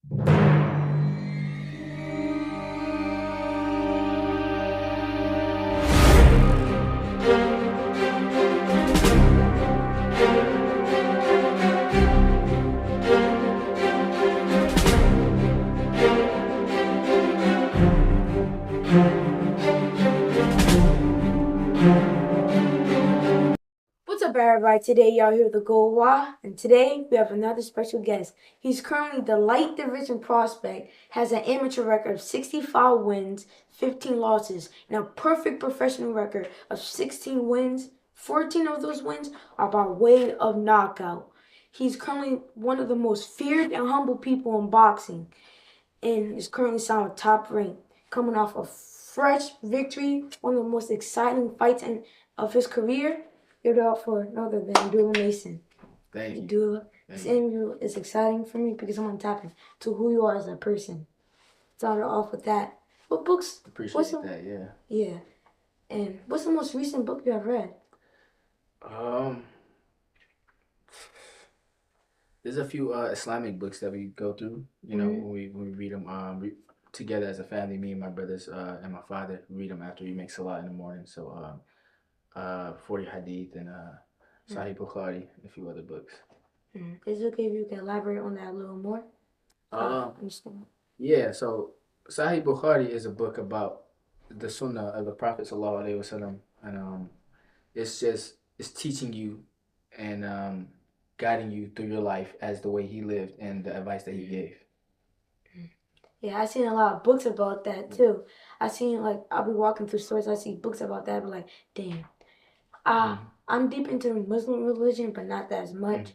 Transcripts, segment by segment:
What's up, everybody? Today, y'all here with the Gold Wah, and today we have another special guest. He's currently the light division prospect, has an amateur record of 65 wins, 15 losses, and a perfect professional record of 16 wins. 14 of those wins are by way of knockout. He's currently one of the most feared and humble people in boxing, and is currently signed with Top Rank, coming off a fresh victory, one of the most exciting fights of his career. Give it up for none other than Abdullah Mason. Thank you. Abdullah, this interview is exciting for me because I'm tapping to who you are as a person. Started off with that. What books? Appreciate that, yeah. Yeah. And what's the most recent book you have read? There's a few Islamic books that we go through, you know, when we read them together as a family, me and my brothers and my father read them after we make salah in the morning. So 40 Hadith and Sahih Bukhari and a few other books. Is it okay if you can elaborate on that a little more? Understand. Yeah, so Sahih Bukhari is a book about the Sunnah of the Prophet Sallallahu Alaihi Wasallam, and it's teaching you and guiding you through your life as the way he lived and the advice that he gave. Yeah, I seen a lot of books about that too. I seen like I'll be walking through stores, I see books about that, but like, damn. I'm deep into Muslim religion, but not that as much.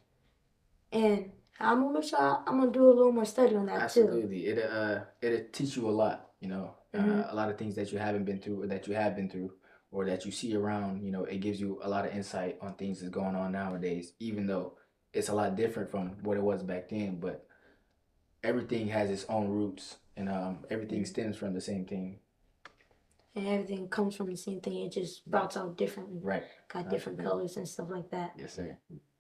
And I'm gonna make sure I'm gonna do a little more study on that Absolutely. It'll teach you a lot, you know, a lot of things that you haven't been through or that you have been through or that you see around, you know, it gives you a lot of insight on things that's going on nowadays, even though it's a lot different from what it was back then, but everything has its own roots and everything stems from the same thing. And everything comes from the same thing. It just sprouts out differently. Right. Got different colors and stuff like that. Yes, sir.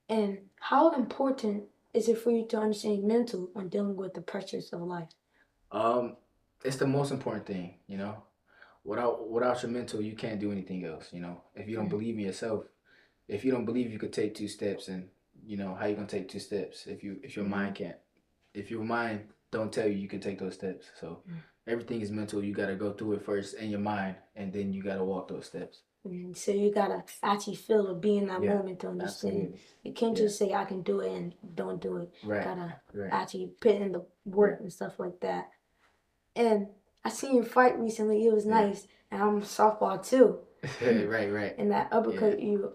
And how important is it for you to understand mental when dealing with the pressures of life? It's the most important thing, you know. Without your mental, you can't do anything else, you know. If you don't believe in yourself, if you don't believe you could take 2 steps, and you know how you gonna take 2 steps if your mind can't, if your mind don't tell you can take those steps. So everything is mental. You gotta go through it first in your mind, and then you gotta walk those steps. So you gotta actually feel or be in that moment to understand. Absolutely. You can't just say I can do it and don't do it. Right. Gotta Right. actually put in the work and stuff like that. And I seen your fight recently. It was nice. And I'm softball too. Right. And that uppercut you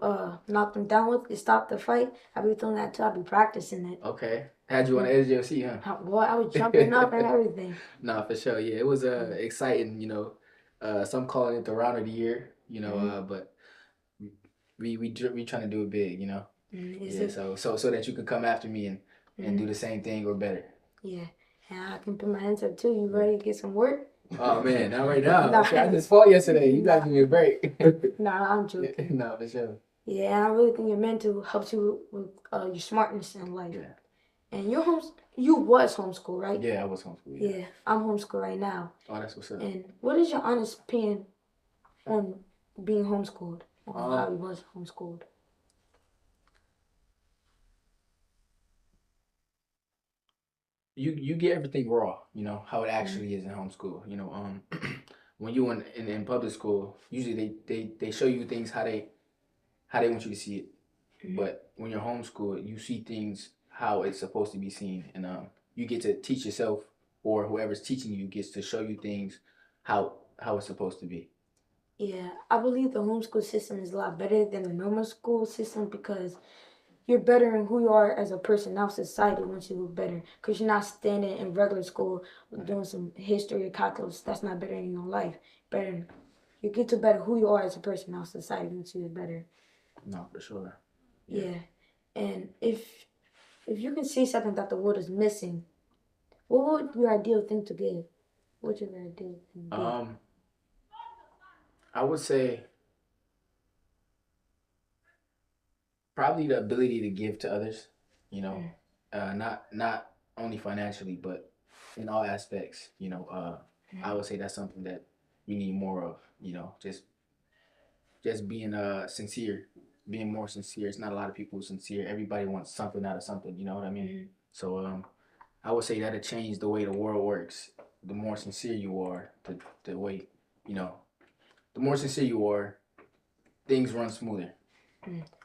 knocked him down with, it stopped the fight. I be doing that too. I be practicing it. Okay. Had you on the edge of your seat, huh? Boy, I was jumping up and everything. Nah, for sure. Yeah, it was exciting. You know, some calling it the round of the year. You know, but we trying to do it big. You know. Yeah. So that you can come after me and do the same thing or better. Yeah. And I can put my hands up too. You ready to get some work? Oh man, not right now. I just fought yesterday. You gotta give me a break. Nah, I'm joking. No, for sure. Yeah, and I really think your mental helps you with your smartness in life. Yeah. And you was homeschooled, right? Yeah, I was homeschooled. Yeah, I'm homeschooled right now. Oh, that's what's up. And what is your honest opinion on being homeschooled? On how you was homeschooled? You get everything raw, you know, how it actually is in homeschool. You know, when you in public school, usually they show you things how they want you to see it. But when you're homeschooled, you see things how it's supposed to be seen, and you get to teach yourself, or whoever's teaching you gets to show you things how it's supposed to be. Yeah, I believe the homeschool system is a lot better than the normal school system because you're better in who you are as a person. Now society wants you to look better because you're not standing in regular school doing some history or calculus. That's not better in your life. Better, you get to better who you are as a person. Now society wants you to better. No, for sure. Yeah. And if you can see something that the world is missing, what would your ideal thing to give? What's your ideal thing to give? I would say probably the ability to give to others. You know, not only financially, but in all aspects. I would say that's something that we need more of. Just being sincere, being more sincere. It's not a lot of people who are sincere. Everybody wants something out of something. You know what I mean? Mhm. So I would say that'll change the way the world works. The more sincere you are, the way you know, the more sincere you are, things run smoother.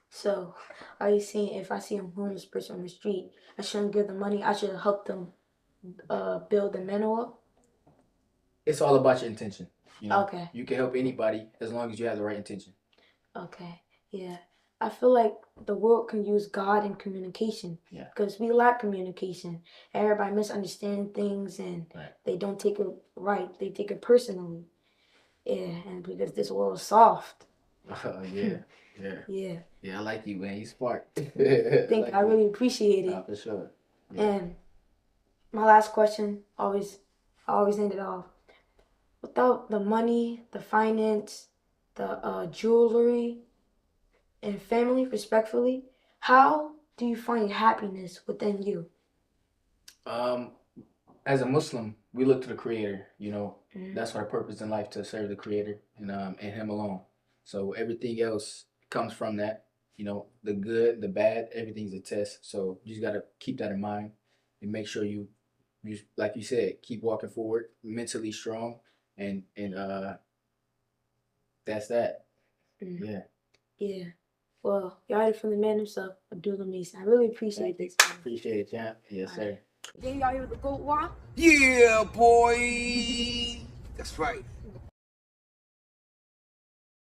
So, are you saying if I see a homeless person on the street, I shouldn't give them money? I should help them build the mental up? It's all about your intention. Okay. You can help anybody as long as you have the right intention. Okay. Yeah. I feel like the world can use God in communication. Yeah. Because we lack communication. Everybody misunderstands things and Right. they don't take it right. They take it personally. Yeah. And because this world is soft. Yeah. Yeah. Yeah. Yeah, I like you, man. You smart. I really appreciate it. For sure. Yeah. And my last question, I always end it off. Without the money, the finance, the jewelry, and family, respectfully, how do you find happiness within you? Um, as a Muslim, we look to the Creator. Mhm. That's our purpose in life, to serve the Creator and Him alone. So everything else comes from that. The good, the bad, everything's a test. So you just gotta keep that in mind and make sure you like you said, keep walking forward, mentally strong, and that's that. Mm. Yeah. Yeah. Well, you heard it from the man himself, Abdullah Mason. I really appreciate this. Appreciate it, champ. Yes, sir. Then y'all hear the goat walk? Yeah, boy. That's right.